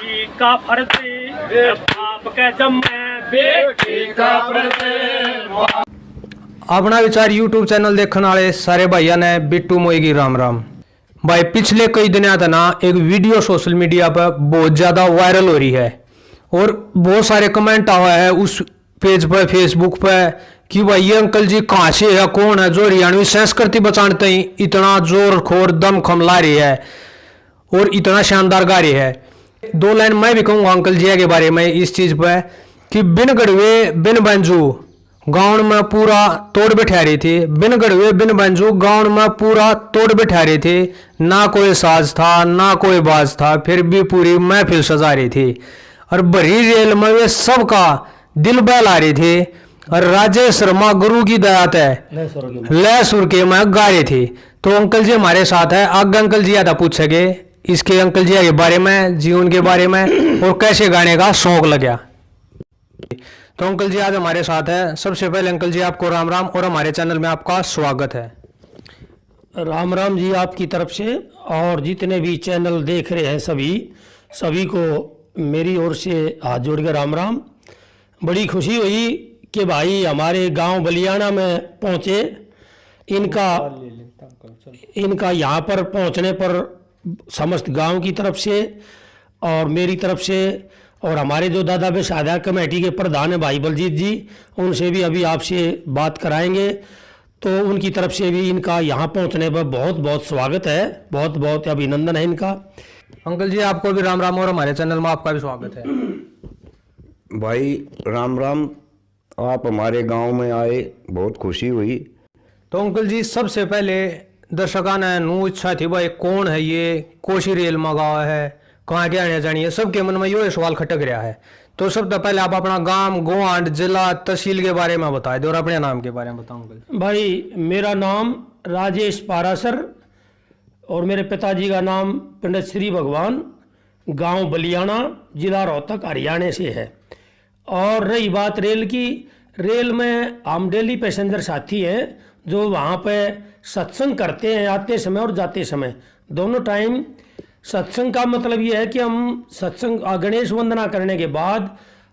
बेटी का फर्ज बाप के जम्मे बेटी का फर्ज। अपना विचार यूट्यूब चैनल देखने वाले सारे भाइयों ने बिट्टू मोएगी राम राम। भाई पिछले कई दिनों तक ना एक वीडियो सोशल मीडिया पर बहुत ज़्यादा वायरल हो रही है और बहुत सारे कमेंट आवा है उस पेज पर फेसबुक पर कि भाई ये अंकल जी कहाँ से है, कौन है जो हरियाणवी संस्कृति बचाते ही इतना जोर खोर दम खमला रही है और इतना शानदार गा रही है। दो लाइन मैं भी कहूँगा अंकल जी के बारे में इस चीज़ पर कि बिन गड़वे बिन बंजू गाँव में पूरा तोड़ बैठा रही थी। बिन गड़वे बिन बंजू गाँव में पूरा तोड़ बैठा रही थी। ना कोई साज था ना कोई बाज था, फिर भी पूरी महफिल सजा रही थी और भरी रेल में वे सबका दिल बहला रही थी और राजेश शर्मा गुरु की दयात है लय सुर के मैं गा रही थी। तो अंकल जी हमारे साथ है, आगे अंकल जी ज़्यादा पूछेंगे इसके अंकल जी के बारे में, जीवन के बारे में और कैसे गाने का शौक लगा। तो अंकल जी आज हमारे साथ है। सबसे पहले अंकल जी आपको राम राम और हमारे चैनल में आपका स्वागत है। राम राम जी आपकी तरफ से, और जितने भी चैनल देख रहे हैं सभी को मेरी ओर से हाथ जोड़ के राम राम। बड़ी खुशी हुई कि भाई हमारे गांव बलियाना में पहुंचे। इनका यहाँ पर पहुंचने पर समस्त गांव की तरफ से और मेरी तरफ से और हमारे जो दादा बेसादा कमेटी के प्रधान है भाई बलजीत जी, उनसे भी अभी आपसे बात कराएंगे। तो उनकी तरफ से भी इनका यहाँ पहुँचने पर बहुत बहुत स्वागत है, बहुत बहुत अभिनंदन है इनका। अंकल जी आपको भी राम राम और हमारे चैनल में आपका भी स्वागत है। भाई राम राम, आप हमारे गांव में आए बहुत खुशी हुई। तो अंकल जी सबसे पहले दर्शकों ने नू इच्छा थी भाई कौन है ये, कोशी रेल में गाँव है, कहाँ के आने जानी है, सबके मन में यो सवाल खटक रहा है। तो सबसे पहले आप अपना गांव, गोवांड, जिला, तहसील के बारे में बताए दो और अपने नाम के बारे में बताओ अंकल। भाई मेरा नाम राजेश पारासर और मेरे पिताजी का नाम पंडित श्री भगवान, गांव बलियाना, जिला रोहतक, हरियाणा से है। और रही बात रेल की, रेल में हम डेली पैसेंजर साथी हैं जो वहाँ पे सत्संग करते हैं आते समय और जाते समय दोनों टाइम। सत्संग का मतलब ये है कि हम सत्संग गणेश वंदना करने के बाद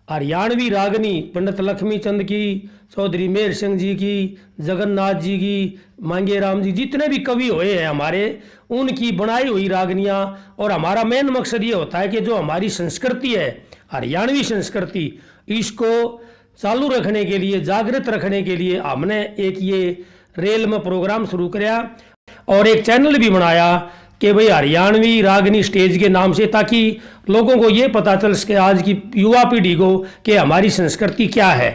हरियाणवी रागनी पंडित लक्ष्मी चंद की, चौधरी मेहर सिंह जी की, जगन्नाथ जी की, मांगे राम जी, जितने भी कवि हुए हैं हमारे, उनकी बनाई हुई रागनियाँ। और हमारा मेन मकसद ये होता है कि जो हमारी संस्कृति है, हरियाणवी संस्कृति, इसको चालू रखने के लिए, जागृत रखने के लिए हमने एक ये रेल में प्रोग्राम शुरू किया और एक चैनल भी बनाया कि भाई हरियाणवी रागनी स्टेज के नाम से, ताकि लोगों को ये पता चल सके, आज की युवा पीढ़ी को, कि हमारी संस्कृति क्या है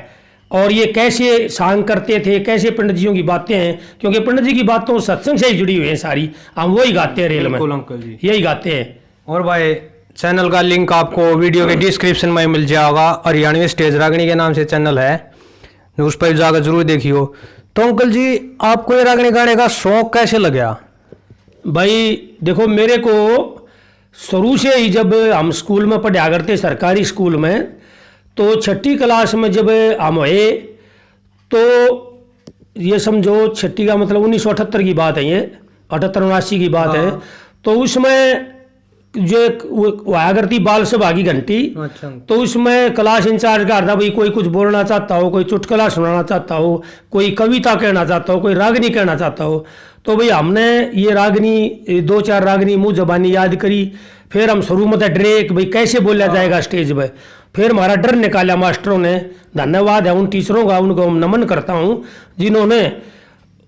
और ये कैसे सांग करते थे, कैसे पंडित जियों की बातें हैं, क्योंकि पंडित जी की बातों सत्संग से ही जुड़ी हुई है सारी, हम वही गाते हैं रेल में, अंकल जी यही गाते हैं। और भाई चैनल का लिंक आपको वीडियो के डिस्क्रिप्शन में मिल जाएगा। हरियाणवी स्टेज रागनी के नाम से चैनल है, उस पर जाकर जरूर देखियो। तो अंकल जी आपको ये रागनी गाने का शौक कैसे लगा? भाई देखो, मेरे को शुरू से ही, जब हम स्कूल में पढ़ा करते सरकारी स्कूल में, तो छठी क्लास में जब हम हुए, तो ये समझो छठी का मतलब 1978 की बात है, ये 78-79 की बात है। तो उसमें जो हुआ करती बाल सभा की घंटी, तो उसमें क्लास इंचार्ज का था भाई कोई कुछ बोलना चाहता हो, कोई चुटकुला सुनाना चाहता हो, कोई कविता कहना चाहता हो, कोई रागनी कहना चाहता हो। तो भाई हमने ये रागनी 2-4 रागनी मुँह जबानी याद करी। फिर हम शुरू में डरे कि भाई कैसे बोला जाएगा स्टेज पर। फिर हमारा डर निकाला मास्टरों ने, धन्यवाद है उन टीचरों का, उनको नमन करता हूँ जिन्होंने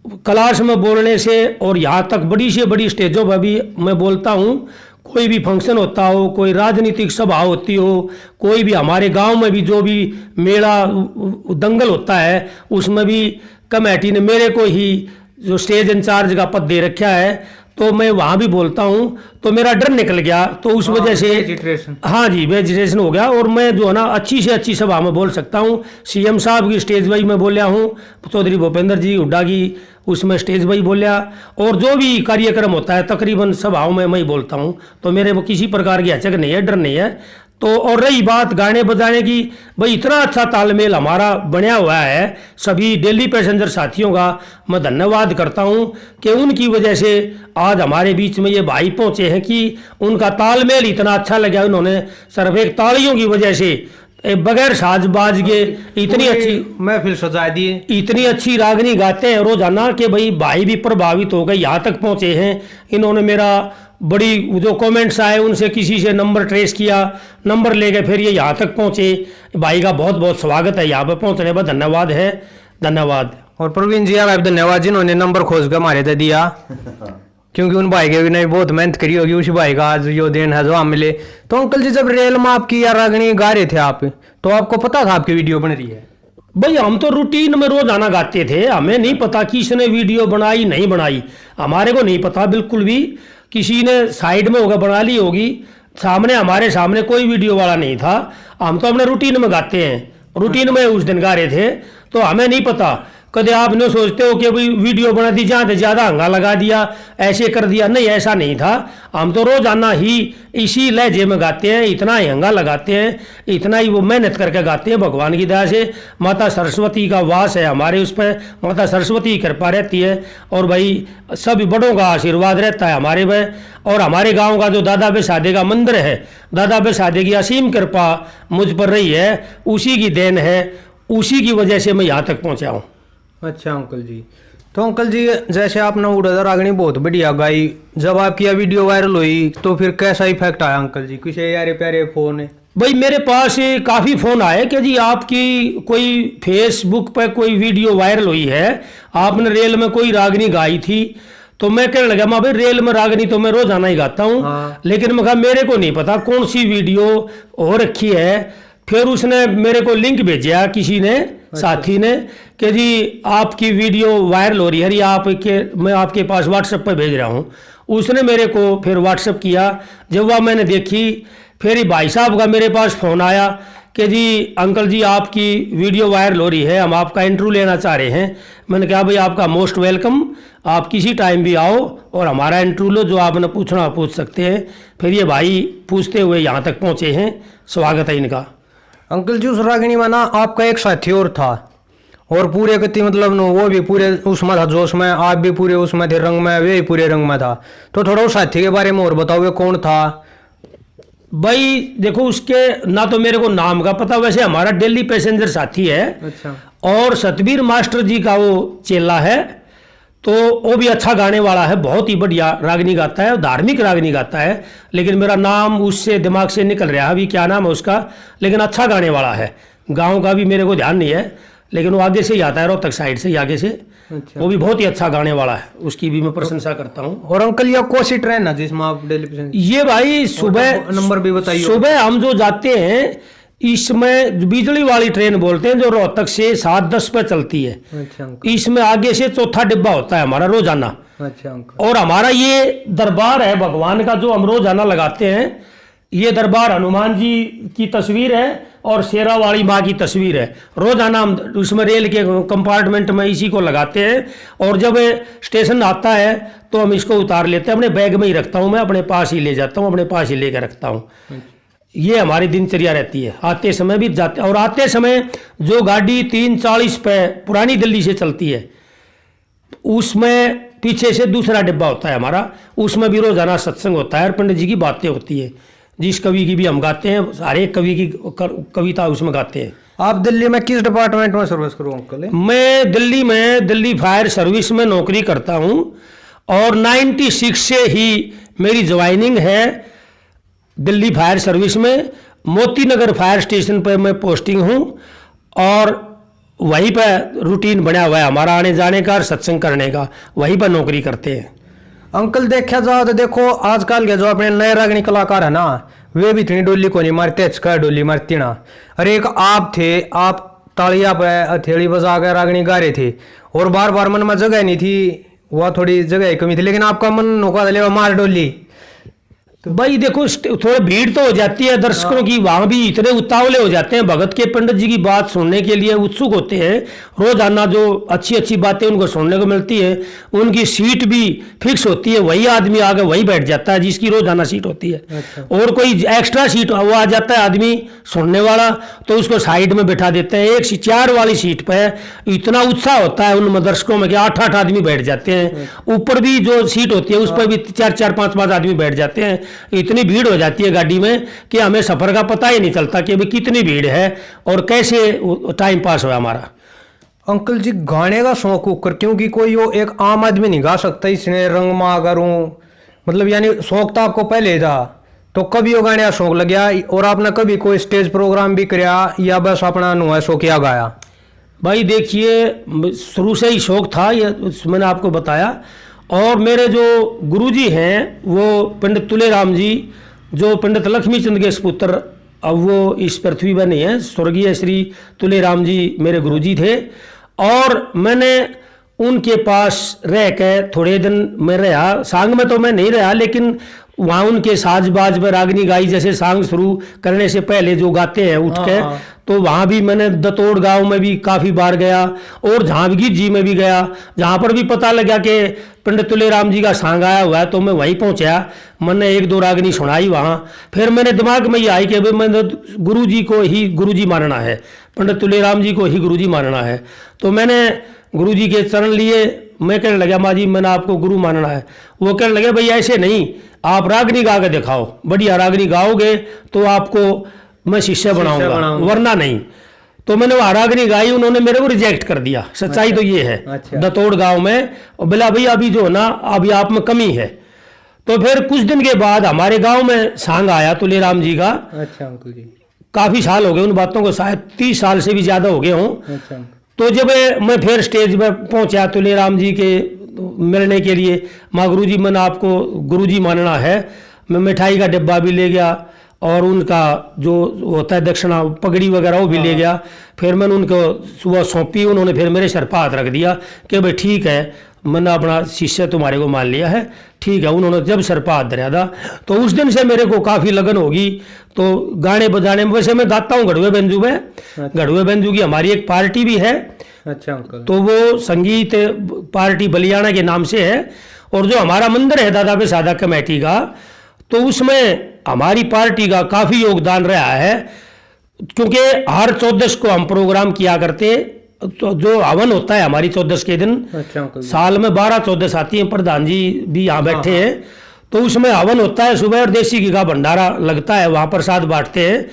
क्लास में बोलने से और यहाँ तक बड़ी से बड़ी स्टेजों पर भी मैं बोलता हूँ। कोई भी फंक्शन होता हो, कोई राजनीतिक सभा होती हो, कोई भी हमारे गांव में भी जो भी मेला दंगल होता है, उसमें भी कमेटी ने मेरे को ही जो स्टेज इंचार्ज का पद दे रखा है, तो मैं वहाँ भी बोलता हूँ। तो मेरा डर निकल गया, तो उस वजह से हाँ जी वेजिटेशन हो गया और मैं जो है ना अच्छी से अच्छी सभा में बोल सकता हूँ। सीएम साहब की स्टेज पर मैं बोलिया हूँ, चौधरी भूपेंद्र जी हुड्डा की उसमें स्टेज पर ही बोलिया, और जो भी कार्यक्रम होता है तकरीबन सभाओं में मैं ही बोलता हूँ। तो मेरे को किसी प्रकार की हचक नहीं है, डर नहीं है। तो और रही बात गाने बजाने की, भाई इतना अच्छा तालमेल हमारा बनया हुआ है सभी डेली पैसेंजर साथियों का। मैं धन्यवाद करता हूं कि उनकी वजह से आज हमारे बीच में ये भाई पहुंचे हैं कि उनका तालमेल इतना अच्छा लगा। उन्होंने सिर्फ एक तालियों की वजह से बगैर साजबाज के इतनी अच्छी महफिल सजा दी, इतनी अच्छी रागनी गाते हैं रोजाना कि भाई भी प्रभावित हो गए, यहाँ तक पहुंचे हैं। इन्होंने मेरा बड़ी जो कमेंट्स आए उनसे किसी से नंबर ट्रेस किया, नंबर लेके फिर ये यहाँ तक पहुंचे। भाई का बहुत बहुत स्वागत है, यहाँ पे पहुंचने पर धन्यवाद है, धन्यवाद। और प्रवीण जी आप धन्यवाद जिन्होंने नंबर खोज कर हमारे दे दिया, क्योंकि उन भाई के भी ने बहुत मेहनत करी होगी, उसी भाई का आज यो दिन है जो हम मिले। तो अंकल जी जब रेल में आपकी या रागनी गा रहे थे आप, तो आपको पता था आपकी वीडियो बन रही है? भाई हम तो रूटीन में रोजाना गाते थे, हमें नहीं पता किसने वीडियो बनाई नहीं बनाई, हमारे को नहीं पता बिल्कुल भी। किसी ने साइड में होकर बना ली होगी, सामने हमारे सामने कोई वीडियो वाला नहीं था। हम तो अपने रूटीन में गाते हैं, रूटीन में उस दिन गा रहे थे, तो हमें नहीं पता। कदे आप न सोचते हो कि भाई वीडियो बना दी, जहाँ से ज़्यादा हंगा लगा दिया, ऐसे कर दिया, नहीं ऐसा नहीं था। हम तो रोजाना ही इसी लहजे में गाते हैं, इतना ही हंगा लगाते हैं, इतना ही वो मेहनत करके गाते हैं। भगवान की दया से माता सरस्वती का वास है हमारे उस पर, माता सरस्वती की कृपा रहती है और भाई सभी बड़ों का आशीर्वाद रहता है हमारे में। और हमारे गाँव का जो दादा बेसादे का मंदिर है, दादा बेसादे की असीम कृपा मुझ पर रही है, उसी की देन है, उसी की वजह से मैं यहाँ तक पहुँचा हूँ। अच्छा अंकल जी, तो अंकल जी जैसे आपने उड़ादा रागनी बहुत बढ़िया गाई, जब आपकी यह वीडियो वायरल हुई तो फिर कैसा इफेक्ट आया अंकल जी? कुछ यारे प्यारे फोन है? भाई मेरे पास काफ़ी फ़ोन आए कि जी आपकी कोई फेसबुक पर कोई वीडियो वायरल हुई है, आपने रेल में कोई रागनी गाई थी। तो मैं कहने लगा मैं भाई रेल में रागनी तो मैं रोजाना ही गाता हूँ, लेकिन मैं कहा मेरे को नहीं पता कौन सी वीडियो हो रखी है। फिर उसने मेरे को लिंक भेजा किसी ने, साथी ने, कि जी आपकी वीडियो वायरल हो रही है, मैं आपके पास व्हाट्सएप पर भेज रहा हूँ। उसने मेरे को फिर व्हाट्सएप किया, जब वह मैंने देखी, फिर भाई साहब का मेरे पास फ़ोन आया कि जी अंकल जी आपकी वीडियो वायरल हो रही है, हम आपका इंटरव्यू लेना चाह रहे हैं। मैंने कहा भाई आपका मोस्ट वेलकम, आप किसी टाइम भी आओ और हमारा इंटरव्यू लो, जो आपने पूछना पूछ सकते हैं। फिर ये भाई पूछते हुए यहाँ तक पहुँचे हैं, स्वागत है इनका। अंकल जी उस रागिनी में ना आपका एक साथी और था, और पूरे कति मतलब न वो भी पूरे उसमें था जोश में, आप भी पूरे उसमें थे रंग में, वे भी पूरे रंग में था। तो थोड़ा उस साथी के बारे में और बताओ, वे कौन था? भाई देखो उसके ना तो मेरे को नाम का पता, वैसे हमारा दिल्ली पैसेंजर साथी है। अच्छा। और सतबीर मास्टर जी का वो चेला है, तो वो भी अच्छा गाने वाला है, बहुत ही बढ़िया रागनी गाता है, धार्मिक रागनी गाता है। लेकिन मेरा नाम उससे दिमाग से निकल रहा है अभी, क्या नाम है उसका, लेकिन अच्छा गाने वाला है। गांव का भी मेरे को ध्यान नहीं है, लेकिन वो आगे से ही आता है, रोहतक साइड से ही आगे से। अच्छा। वो भी बहुत ही अच्छा गाने वाला है, उसकी भी मैं प्रशंसा करता हूँ। और अंकल ये कौन सी ट्रेन है जिसमें आप डेली? ये भाई सुबह नंबर भी बताइए। सुबह हम जो जाते हैं इसमें बिजली वाली ट्रेन बोलते हैं, जो रोहतक से 7:10 पे चलती है। अच्छा। इसमें आगे से चौथा डिब्बा होता है हमारा रोजाना। अच्छा अंकल। और हमारा ये दरबार है भगवान का जो हम रोजाना लगाते हैं। ये दरबार हनुमान जी की तस्वीर है और शेरा वाली माँ की तस्वीर है। रोजाना हम उसमें रेल के कंपार्टमेंट में इसी को लगाते हैं, और जब स्टेशन आता है तो हम इसको उतार लेते हैं, अपने बैग में ही रखता हूँ मैं, अपने पास ही ले जाता हूँ, अपने पास ही लेकर रखता हूँ। ये हमारी दिनचर्या रहती है, आते समय भी जाते। और आते समय जो गाड़ी 3:40 पे पुरानी दिल्ली से चलती है, उसमें पीछे से दूसरा डिब्बा होता है हमारा, उसमें भी रोजाना सत्संग होता है और पंडित जी की बातें होती है। जिस कवि की भी हम गाते हैं, हर एक कवि की कविता उसमें गाते हैं। आप दिल्ली में किस डिपार्टमेंट में सर्विस करो अंकल? मैं दिल्ली में दिल्ली फायर सर्विस में नौकरी करता हूँ, और 96 से ही मेरी ज्वाइनिंग है दिल्ली फायर सर्विस में। मोती नगर फायर स्टेशन पर मैं पोस्टिंग हूँ, और वहीं पर रूटीन बना हुआ है हमारा आने जाने का और सत्संग करने का, वहीं पर नौकरी करते हैं। अंकल देखा जाओ तो देखो आजकल के जो अपने नए रागनी कलाकार है ना, वे भी इतनी डोली को नहीं मारते, अच्छा डोली मारती ना। अरे एक आप थे, आप तालिया पे हथेली बजा कर रागनी गा रहे थे, और बार बार मन में जगह नहीं थी, वह थोड़ी जगह कमी थी, लेकिन आपका मन नौका दले मार डोली। भाई देखो थोड़ी भीड़ तो हो जाती है दर्शकों की, वहां भी इतने उतावले हो जाते हैं, भगत के पंडित जी की बात सुनने के लिए उत्सुक होते हैं। रोजाना जो अच्छी अच्छी बातें उनको सुनने को मिलती है, उनकी सीट भी फिक्स होती है, वही आदमी आगे वही बैठ जाता है जिसकी रोजाना सीट होती है। और कोई एक्स्ट्रा सीट वो आ जाता है आदमी सुनने वाला, तो उसको साइड में बैठा देते हैं। एक 4 वाली सीट पर इतना उत्साह होता है उन दर्शकों में कि 8-8 आदमी बैठ जाते हैं। ऊपर भी जो सीट होती है उस पर भी 4-4, 5-5 आदमी बैठ जाते हैं। इतनी भीड़ हो जाती है गाड़ी में कि हमें सफर का पता ही नहीं चलता कि अभी कितनी भीड़ है और कैसे टाइम पास हुआ हमारा। अंकल जी गाने का शौक होकर, क्योंकि कोई वो एक आम आदमी नहीं गा सकता इसने रंग मा करूं, मतलब यानी शौक तो आपको पहले था, तो कभी वो गाने का शौक लग गया और आपने कभी कोई स्टेज प्रोग्राम भी कराया या बस अपना नुआ शौक किया गाया? भाई देखिए शुरू से ही शौक था, ये मैंने आपको बताया। और मेरे जो गुरुजी हैं वो पंडित तुलेराम जी, जो पंडित लक्ष्मी चंद के सुपुत्र, अब वो इस पृथ्वी पर नहीं है, स्वर्गीय श्री तुलेराम जी मेरे गुरुजी थे। और मैंने उनके पास रह के थोड़े दिन मैं रहा, सांग में तो मैं नहीं रहा, लेकिन वहाँ उनके साज बाज में रागनी गाई, जैसे सांग शुरू करने से पहले जो गाते हैं उठ के, तो वहाँ भी मैंने दतोड़ गांव में भी काफ़ी बार गया और झांवगी जी में भी गया। जहाँ पर भी पता लगा कि पंडित तुलेराम जी का सांग आया हुआ है तो मैं वहीं पहुँचा, मैंने 1-2 रागनी सुनाई वहाँ। फिर मेरे दिमाग में ये आई कि भाई मैंने गुरु जी को ही गुरु जी मानना है, पंडित तुलेराम जी को ही गुरु जी मानना है। तो मैंने गुरु जी के चरण लिए, मैं कहने लगा माँ जी मैंने आपको गुरु मानना है। वो कहने लगे भाई ऐसे नहीं, आप रागनी गा के दिखाओ, बढ़िया रागनी गाओगे तो आपको मैं शिष्य बनाऊंगा, वरना नहीं। तो मैंने वो रागनी गाई, उन्होंने मेरे को रिजेक्ट कर दिया। सच्चाई तो ये है। दतोड़ गांव में बोला भाई अभी जो ना अभी आप में कमी है। तो फिर कुछ दिन के बाद हमारे गांव में सांग आया तुलेराम जी का। अच्छा अंकल जी, काफी साल हो गए उन बातों को, शायद 30 साल से भी ज्यादा हो गए हों। तो जब मैं फिर स्टेज पर पहुंचा तुलेराम जी के मिलने के लिए, माँ गुरु जी मैंने आपको गुरु जी मानना है, मैं मिठाई का डिब्बा भी ले गया और उनका जो होता है दक्षिणा पगड़ी वगैरह वो भी ले गया। फिर मैंने उनको सुबह सौंपी, उन्होंने फिर मेरे सर पर हाथ रख दिया कि भाई ठीक है मैंने अपना शिष्य तुम्हारे को मान लिया है, ठीक है। उन्होंने जब सर पर हाथ धरा था तो उस दिन से मेरे को काफ़ी लगन होगी। तो गाने बजाने में, वैसे मैं गाता हूँ गढ़वे बेंजू में, गढ़वे बेंजू की हमारी एक पार्टी भी है। अच्छा अंकल, तो वो संगीत पार्टी बलियाना के नाम से है। और जो हमारा मंदिर है दादा बेसादा कमेटी का, तो उसमें हमारी पार्टी का काफ़ी योगदान रहा है, क्योंकि हर 14 को हम प्रोग्राम किया करते। तो जो हवन होता है हमारी 14 के दिन, अच्छा अंकल, साल में 12-14 आती हैं, प्रधान जी भी यहाँ बैठे हैं। तो उसमें हवन होता है सुबह, और देसी घी का भंडारा लगता है, वहाँ प्रसाद बांटते हैं।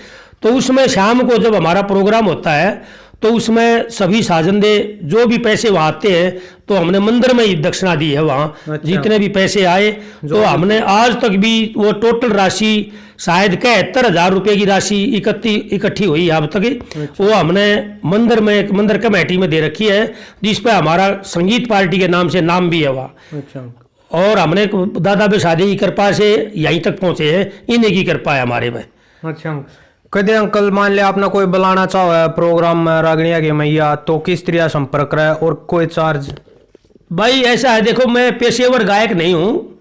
तो उसमें शाम को जब हमारा प्रोग्राम होता है तो उसमें सभी साजंदे जो भी पैसे वहाँ आते हैं, तो हमने मंदिर में ही दक्षिणा दी है वहाँ। अच्छा। जितने भी पैसे आए तो हमने आज तक भी वो टोटल राशि शायद 71,000 रुपये की राशि इकट्ठी हुई अब तक। अच्छा। वो हमने मंदिर में, एक मंदिर कमेटी में दे रखी है, जिस पर हमारा संगीत पार्टी के नाम से नाम भी है वहाँ। अच्छा। और हमने दादा बेसादी की कृपा से यहीं तक पहुँचे हैं, इन्हीं की कृपा है हमारे में। अच्छा, कदे अंकल मान लिया आपने कोई बुलाना चाहो प्रोग्राम में रागनिया के मैया, तो किस तरह संपर्क रहे और कोई चार्ज? भाई ऐसा है, देखो मैं पेशेवर गायक नहीं हूँ।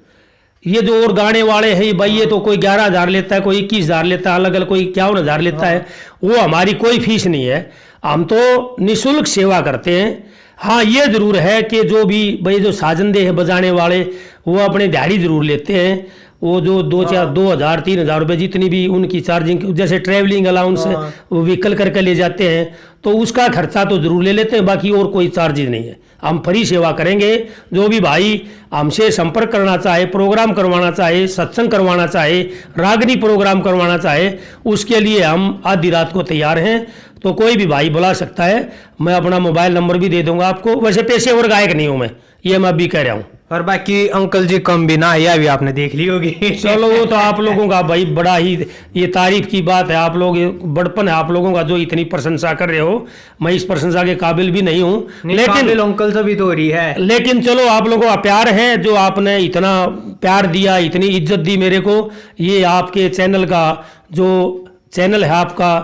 ये जो और गाने वाले हैं भाई, ये तो कोई 11,000 लेता है, कोई 21,000 लेता है, अलग अलग कोई 51,000 लेता है। वो हमारी कोई फीस नहीं है, हम तो निःशुल्क सेवा करते हैं। हाँ ये जरूर है कि जो भी भाई जो साजंदे हैं बजाने वाले, वो अपने दिहाड़ी जरूर लेते हैं। वो जो 2,000-3,000 रुपये जितनी भी उनकी चार्जिंग, जैसे ट्रैवलिंग अलाउंस वो व्हीकल करके ले जाते हैं, तो उसका खर्चा तो जरूर ले लेते हैं, बाकी और कोई चार्जेज नहीं है। हम फ्री सेवा करेंगे। जो भी भाई हमसे संपर्क करना चाहे, प्रोग्राम करवाना चाहे, सत्संग करवाना चाहे, रागनी प्रोग्राम करवाना चाहे, उसके लिए हम आधी रात को तैयार हैं। तो कोई भी भाई बुला सकता है। मैं अपना मोबाइल नंबर भी दे दूंगा आपको। वैसे पेशेवर गायक नहीं हूँ मैं, ये मैं अभी कह रहा हूँ। और बाकी अंकल जी कम भी ना, यह भी आपने देख ली होगी। चलो वो तो आप लोगों का भाई बड़ा ही ये तारीफ की बात है, आप लोग बड़पन है आप लोगों का जो इतनी प्रशंसा कर रहे हो। मैं इस प्रशंसा के काबिल भी नहीं हूँ, लेकिन अंकल से भी तो हो रही है। लेकिन चलो आप लोगों का प्यार है, जो आपने इतना प्यार दिया, इतनी इज्जत दी मेरे को। ये आपके चैनल का जो चैनल है आपका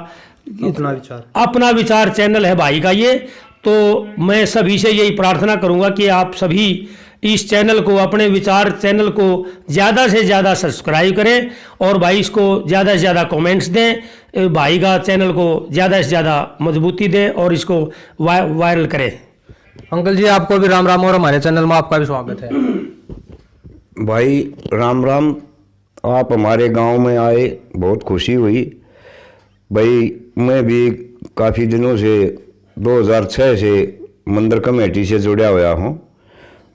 अपना विचार चैनल है भाई का ये। तो मैं सभी से यही प्रार्थना करूंगा कि आप सभी इस चैनल को, अपने विचार चैनल को ज़्यादा से ज़्यादा सब्सक्राइब करें और भाई इसको ज़्यादा से ज़्यादा कमेंट्स दें, भाई का चैनल को ज़्यादा से ज़्यादा मजबूती दें और इसको वायरल करें। अंकल जी आपको भी राम राम और हमारे चैनल में आपका भी स्वागत है। भाई राम राम, आप हमारे गांव में आए, बहुत खुशी हुई। भाई मैं भी काफ़ी दिनों से 2006 से मंदिर कमेटी से जुड़ा हुआ हूँ।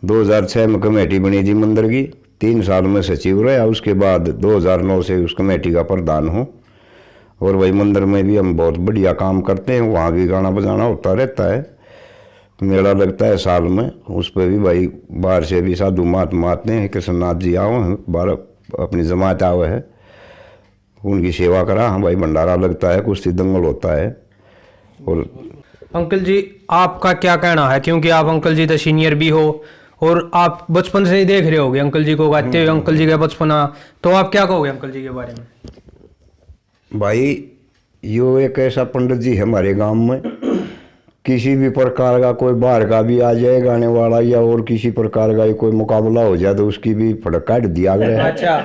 2006 में कमेटी बनी थी मंदिर की, 3 साल में सचिव रहा, उसके बाद 2009 से उस कमेटी का प्रधान हूँ। और भाई मंदिर में भी हम बहुत बढ़िया काम करते हैं, वहाँ भी गाना बजाना होता रहता है, मेला लगता है साल में, उस पर भी भाई बाहर से भी साधु महात्मा आते हैं, कृष्णनाथ जी आओ हैं, बाहर अपनी जमात आवे है, उनकी सेवा करा। हाँ भाई भंडारा लगता है, कुश्ती दंगल होता है। और अंकल जी आपका क्या कहना है, क्योंकि आप अंकल जी तो सीनियर भी हो और आप बचपन से ही देख रहे होगे अंकल जी को गाते हुए, अंकल जी का बचपना, तो आप क्या कहोगे अंकल जी के बारे में? भाई यो एक ऐसा पंडित जी है हमारे गांव में, किसी भी प्रकार का कोई बाहर का भी आ जाए गाने वाला या और किसी प्रकार का कोई मुकाबला हो जाए तो उसकी भी फड़क काट दिया गया है। अच्छा,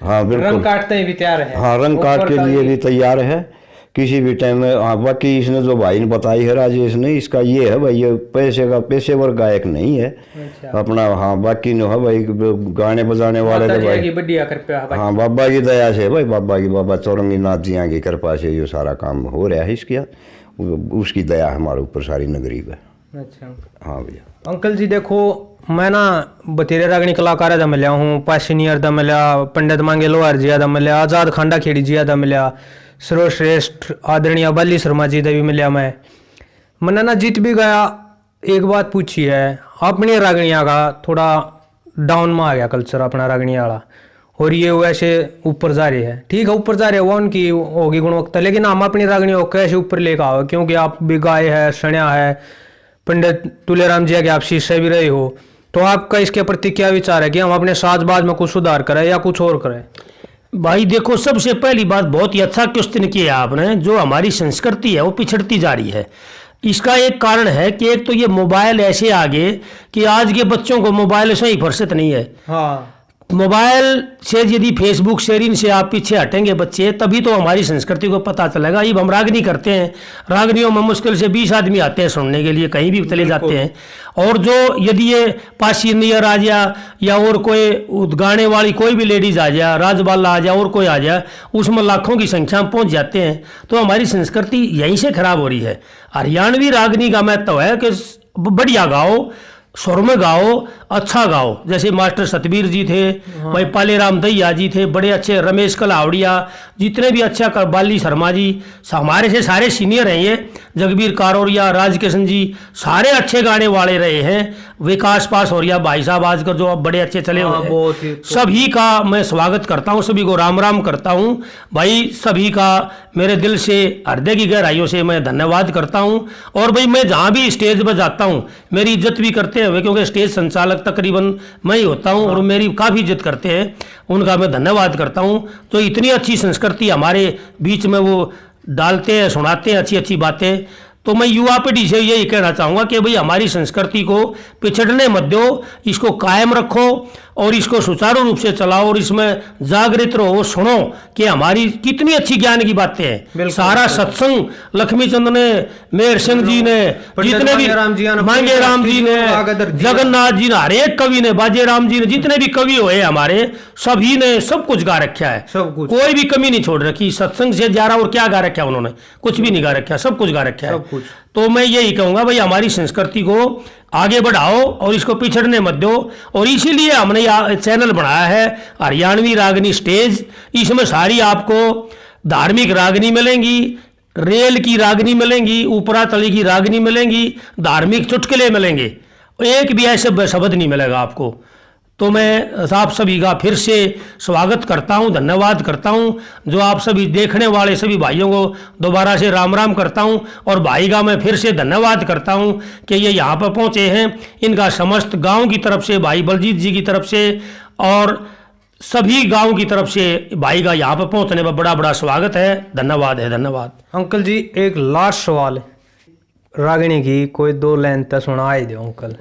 हाँ बिल्कुल, रंग काटते ही भी तैयार है। हाँ रंग काट के लिए भी तैयार है किसी भी टाइम में। हाँ बाकी इसने जो भाई ने बताई है राजेश ने, इसका ये है भाई, ये पेशेवर गायक नहीं है। अच्छा। अपना हाँ बाकी नो है भाई गाने बजाने वाले तो भाई बढ़िया कृपया भाई। हाँ बाबा की दया से भाई, बाबा चौरंगी नाथ जी की कृपा से ये सारा काम हो रहा है इसका, उसकी दया हमारे ऊपर सारी नगरी है। अच्छा हाँ भैया। अंकल जी देखो, मैं ना बतेरे रागनी कलाकार दा मिलिया हूँ, पासिनियर दा मिलिया, पंडित मांगे लोहार जी दा मिलिया, आजाद खांडा खेड़ी जी दा मिलिया, सर्वश्रेष्ठ आदरणीय बाली शर्मा जी दा भी मिलिया। मैंने ना जीत भी गया। एक बात पूछी है, अपनी रागनिया का थोड़ा डाउन में आ गया कल्चर अपना रागनिया वाला, और ये वैसे ऊपर जा रहे हैं। ठीक है ऊपर जा रहे हैं, वो उनकी होगी गुणवत्ता, लेकिन हम अपनी रागनी को कैसे ऊपर लेकर आओ, क्योंकि आप भी गाय है, सण्या है, पंडित तुलेराम जी के आप शिष्य भी रहे हो, तो आपका इसके प्रति क्या विचार है कि हम अपने साजबाज में कुछ सुधार करें या कुछ और करें? भाई देखो, सबसे पहली बात बहुत ही अच्छा क्वेश्चन किया आपने। जो हमारी संस्कृति है वो पिछड़ती जा रही है। इसका एक कारण है कि एक तो ये मोबाइल ऐसे आ गए कि आज के बच्चों को मोबाइल से ही फुर्सत नहीं है। हाँ, मोबाइल से यदि फेसबुक शेयरिंग से आप पीछे हटेंगे बच्चे, तभी तो हमारी संस्कृति को पता चलेगा। अब हम रागनी करते हैं, रागनियों में मुश्किल से 20 आदमी आते हैं सुनने के लिए, कहीं भी चले जाते हैं। और जो यदि ये पासिनियर आ जाए या और कोई गाने वाली कोई भी लेडीज आ जाए, राजबाला आ जाए और कोई आ जाए, उसमें लाखों की संख्या में पहुंच जाते हैं। तो हमारी संस्कृति यहीं से खराब हो रही है। हरियाणवी रागनी का महत्व है कि बढ़िया गाओ, सुर में गाओ, अच्छा गाओ। जैसे मास्टर सतबीर जी थे, भाई पालेराम दैया जी थे, बड़े अच्छे, रमेश कलावड़िया, जितने भी अच्छा, बाली शर्मा जी, हमारे से सारे सीनियर हैं ये, जगबीर कारोरिया, राजकिशन जी, सारे अच्छे गाने वाले रहे हैं। विकास पास हो रहा भाई साहब आजकल जो अब बड़े अच्छे चले हुए हैं, सभी का मैं स्वागत करता हूँ, सभी को राम राम करता हूँ भाई। सभी का मेरे दिल से, हृदय की गहराइयों से मैं धन्यवाद करता हूँ। और भाई मैं जहाँ भी स्टेज पर जाता हूँ मेरी इज्जत भी करते हैं, क्योंकि स्टेज संचालक तकरीबन मैं ही होता हूँ और मेरी काफ़ी इज्जत करते हैं, उनका मैं धन्यवाद करता हूँ। तो इतनी अच्छी संस्कृति हमारे बीच में वो डालते हैं, सुनाते हैं अच्छी अच्छी बातें। तो मैं युवा पीढ़ी से यही कहना चाहूँगा कि भाई हमारी संस्कृति को पिछड़ने मत दो, इसको कायम रखो और इसको सुचारू रूप से चलाओ और इसमें जागृत रहो, सुनो कि हमारी कितनी अच्छी ज्ञान की बातें हैं। सारा सत्संग लक्ष्मीचंद ने, मेहर सिंह जी ने, जितने भी मांगे राम जी ने, जगन्नाथ जी ने, हर एक कवि ने, बाजे राम जी ने, जितने भी कवि हुए हमारे, सभी ने सब कुछ गा रखा है, सब कुछ, कोई भी कमी नहीं छोड़ रखी। सत्संग से ज्यादा और क्या गा रखा है उन्होंने? कुछ भी नहीं गा रखा, सब कुछ गा रखा है। तो मैं यही कहूँगा भाई हमारी संस्कृति को आगे बढ़ाओ और इसको पिछड़ने मत दो। और इसीलिए हमने चैनल बनाया है हरियाणवी रागनी स्टेज। इसमें सारी आपको धार्मिक रागनी मिलेंगी, रेल की रागनी मिलेंगी, ऊपरा तली की रागनी मिलेंगी, धार्मिक चुटकुले मिलेंगे, एक भी ऐसे शब्द नहीं मिलेगा आपको। तो मैं आप सभी का फिर से स्वागत करता हूं, धन्यवाद करता हूं। जो आप सभी देखने वाले सभी भाइयों को दोबारा से राम राम करता हूं और भाई का मैं फिर से धन्यवाद करता हूं कि ये यहाँ पर पहुँचे हैं। इनका समस्त गांव की तरफ से, भाई बलजीत जी की तरफ से और सभी गांव की तरफ से भाई का यहाँ पर पहुँचने पर बड़ा बड़ा स्वागत है, धन्यवाद है, धन्यवाद। अंकल जी एक लास्ट सवाल, रागिणी की कोई 2 लाइन तक सुनाई दो अंकल।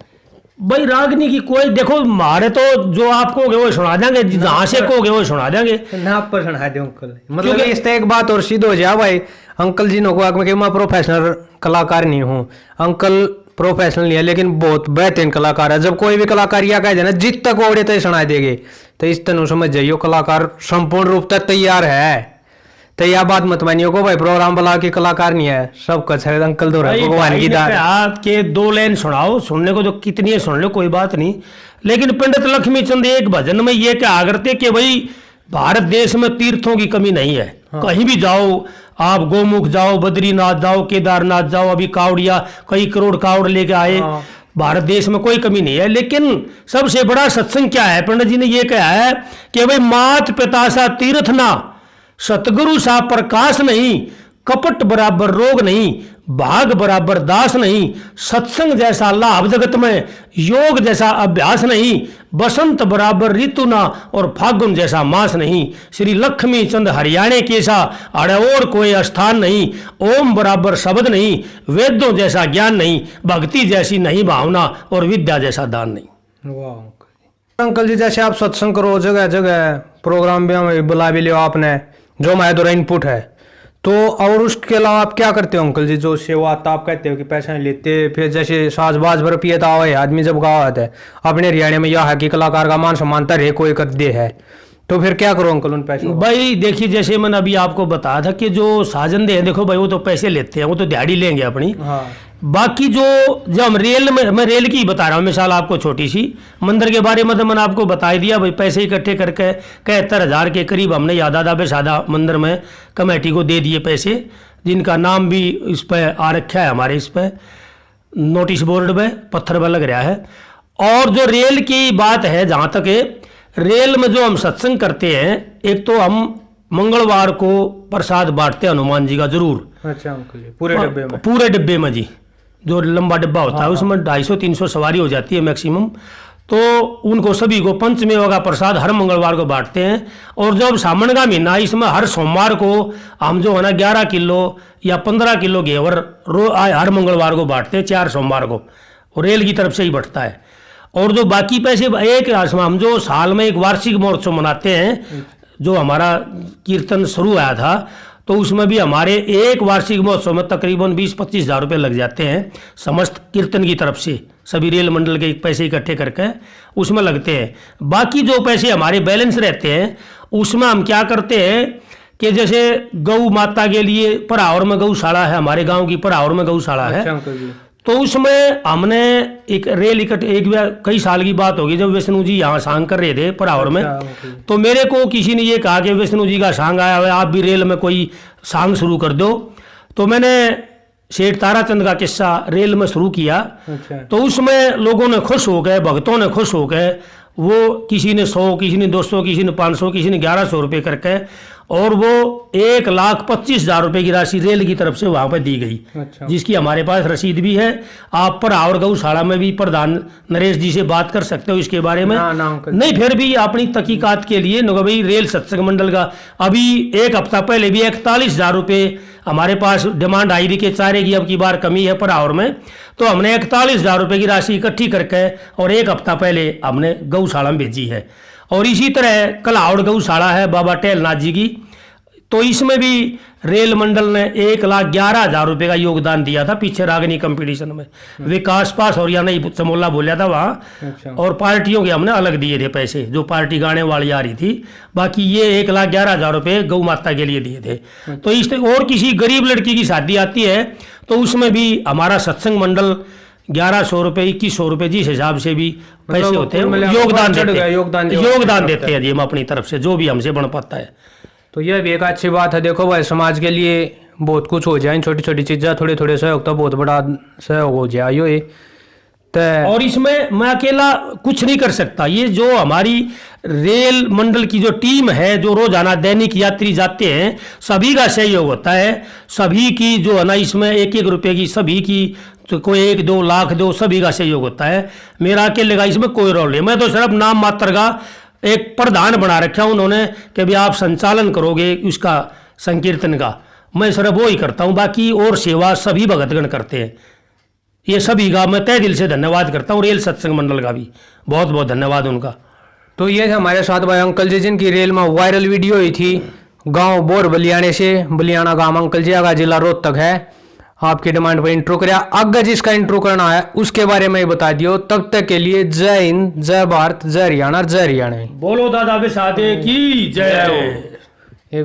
भाई रागनी की कोई देखो मारे तो जो आप कहोगे वो सुना देंगे, जहां से कहोगे वो सुना देंगे ना पर सुना दे अंकल। मतलब इस एक बात और सीध हो जाए भाई, अंकल जी ने को कि मैं प्रोफेशनल कलाकार नहीं हूँ, अंकल प्रोफेशनल नहीं है लेकिन बहुत बेहतरीन कलाकार है। जब कोई भी कलाकार यह कह देना जित तक ओढ़े तो सुना देंगे, तो इस तरह समझ जाइयो कलाकार संपूर्ण रूप से तैयार है। तो यह बात मत मानियो को भाई प्रोग्राम वाला की कलाकार नहीं है, सब कुछ है अंकल दो भगवान की दात के 2 लाइन सुनाओ, सुनने को तो कितनी है सुन लो कोई बात नहीं। लेकिन पंडित लक्ष्मी चंद एक भजन में ये कहा करते कि भाई भारत देश में तीर्थों की कमी नहीं है। हाँ। कहीं भी जाओ आप, गोमुख जाओ, बद्रीनाथ जाओ, केदारनाथ जाओ, अभी कावड़िया कई करोड़ कावड़ लेके आए। हाँ। भारत देश में कोई कमी नहीं है। लेकिन सबसे बड़ा सत्संग क्या है, पंडित जी ने ये कहा है कि भाई मात पिता सा तीर्थ ना, सतगुरु सा प्रकाश नहीं, कपट बराबर रोग नहीं, भाग बराबर दास नहीं, सत्संग जैसा लाभ जगत में, योग जैसा अभ्यास नहीं, बसंत बराबर ऋतु ना और फागुन जैसा मास नहीं, श्री लक्ष्मी चंद हरियाणे के सा अड़े और कोई स्थान नहीं, ओम बराबर शब्द नहीं, वेदों जैसा ज्ञान नहीं, भक्ति जैसी नहीं भावना और विद्या जैसा दान नहीं। वाह अंकल जी, जैसे आप सत्संग करो जगह जगह, प्रोग्राम भी बुला भी लियो आपने, जो हमारे द्वारा इनपुट है, तो और उसके अलावा आप क्या करते हो अंकल जी? जो सेवा तो आप कहते हो कि पैसा नहीं लेते, फिर जैसे साजबाज भर पिए था आदमी जब गाँव आता है अपने हरियाणा में, यह है कि कलाकार का मान सम्मान तर कोई कर दे है, तो फिर क्या करो अंकल उन पैसों? भाई देखिए जैसे मैंने अभी आपको बताया था कि जो साजन दे देखो भाई वो तो पैसे लेते हैं, वो तो दिहाड़ी लेंगे अपनी। हाँ। बाकी जो जब हम रेल में, मैं रेल की बता रहा हूँ मिसाल आपको छोटी सी, मंदिर के बारे में तो मैंने आपको बता दिया भाई, पैसे इकट्ठे करके 71,000 के करीब हमने यादादा बेसादा मंदिर में कमेटी को दे दिए पैसे, जिनका नाम भी इस पर आ रखा है हमारे इस पर नोटिस बोर्ड में पत्थर पर लग रहा है। और जो रेल की बात है, जहाँ तक है रेल में जो हम सत्संग करते हैं, एक तो हम मंगलवार को प्रसाद बांटते हैं हनुमान जी का जरूर। अच्छा अंकल जी, पूरे डिब्बे में? पूरे डिब्बे में जी, जो लंबा डिब्बा होता है उसमें 250-300 सवारी हो जाती है मैक्सिमम, तो उनको सभी को पंचमेवा का प्रसाद हर मंगलवार को बांटते हैं। और जब सावन का महीना, इसमें हर सोमवार को हम जो है ना 11 किलो या 15 किलो घेवर हर मंगलवार को बांटते हैं, 4 सोमवार को, और रेल की तरफ से ही बढ़ता है। और जो बाकी पैसे एक हम जो साल में एक वार्षिक महोत्सव मनाते हैं, जो हमारा कीर्तन शुरू आया था, तो उसमें भी हमारे एक वार्षिक महोत्सव में तकरीबन 20-25 हज़ार रुपये लग जाते हैं समस्त कीर्तन की तरफ से, सभी रेल मंडल के पैसे इकट्ठे करके उसमें लगते हैं। बाकी जो पैसे हमारे बैलेंस रहते हैं उसमें हम क्या करते हैं कि जैसे गौ माता के लिए परावर में गौशाला है, हमारे गांव की परावर में गौशाला है, तो उसमें हमने एक रेल एक कई साल की बात होगी जब विष्णु जी यहाँ सांग कर रहे थे परावर में, तो मेरे को किसी ने ये कहा कि विष्णु जी का सांग आया हुआ है, आप भी रेल में कोई सांग शुरू कर दो। तो मैंने सेठ ताराचंद का किस्सा रेल में शुरू किया। तो उसमें लोगों ने खुश हो गए, भक्तों ने खुश हो गए, वो किसी ने 100, किसी ने 200, किसी ने 500, किसी ने 1100 रुपये करके, और वो 1,25,000 रुपये की राशि रेल की तरफ से वहाँ पर दी गई। अच्छा। जिसकी हमारे पास रसीद भी है। आप परावर गौशाला में भी प्रधान नरेश जी से बात कर सकते हो इसके बारे में। नहीं फिर भी अपनी तहकीकात के लिए भाई रेल सत्संग मंडल का अभी 1 हफ्ता पहले भी 41,000 रुपये हमारे पास डिमांड आई थी कि चारे की अब की बार कमी है परावर में, तो हमने 41,000 रुपये की राशि इकट्ठी करके और 1 हफ्ता पहले हमने गौशाला में भेजी है। और इसी तरह कलावड़ गौशाला है बाबा टहलनाथ जी की, तो इसमें भी रेल मंडल ने 1,11,000 रुपये का योगदान दिया था पीछे रागनी कंपटीशन में। विकास पास और या नहीं चमोला बोला था वहाँ। अच्छा। और पार्टियों के हमने अलग दिए थे पैसे, जो पार्टी गाने वाली आ रही थी। बाकी ये 1,11,000 रुपये गौ माता के लिए दिए थे। तो इस और किसी गरीब लड़की की शादी आती है तो उसमें भी हमारा सत्संग मंडल 1,100 रुपये 2,100 रुपये जिस हिसाब से भी पैसे होते हैं योगदान देते हैं जी हम अपनी तरफ से, जो भी हमसे बन पाता है। तो यह भी एक अच्छी बात है। देखो भाई समाज के लिए बहुत कुछ हो जाए, छोटी छोटी चीज़ें थोड़े थोड़े सहयोग तो बहुत बड़ा सहयोग हो जाए ये। और इसमें मैं अकेला कुछ नहीं कर सकता, ये जो हमारी रेल मंडल की जो टीम है, जो रोजाना दैनिक यात्री जाते हैं, सभी का सहयोग होता है। सभी की जो है ना इसमें 1-1 रुपये की सभी की, तो कोई 1-2 लाख दो, सभी का सहयोग होता है। मेरा अकेले का इसमें कोई रोल नहीं। मैं तो सिर्फ नाम मात्र का एक प्रधान बना रखा हूँ उन्होंने कि भाई आप संचालन करोगे उसका संकीर्तन का, मैं सिर्फ वो ही करता हूँ, बाकी और सेवा सभी भगतगण करते हैं। ये सभी का मैं तहे दिल से धन्यवाद करता हूँ। रेल सत्संग मंडल का भी बहुत बहुत धन्यवाद उनका। तो ये थे हमारे साथ भाई अंकल जी जिनकी रेल में वायरल वीडियो हुई थी, गांव बोर बलियाने से, बलियाना गांव अंकल जी का जिला रोहतक है। आपकी डिमांड पर इंट्रो कराया, आगे जिसका इंट्रो करना है उसके बारे में बता दियो। तब तक के लिए जय हिंद, जय भारत, जय हरियाणा, जय हरियाणा। बोलो दादा बेसादे की जय।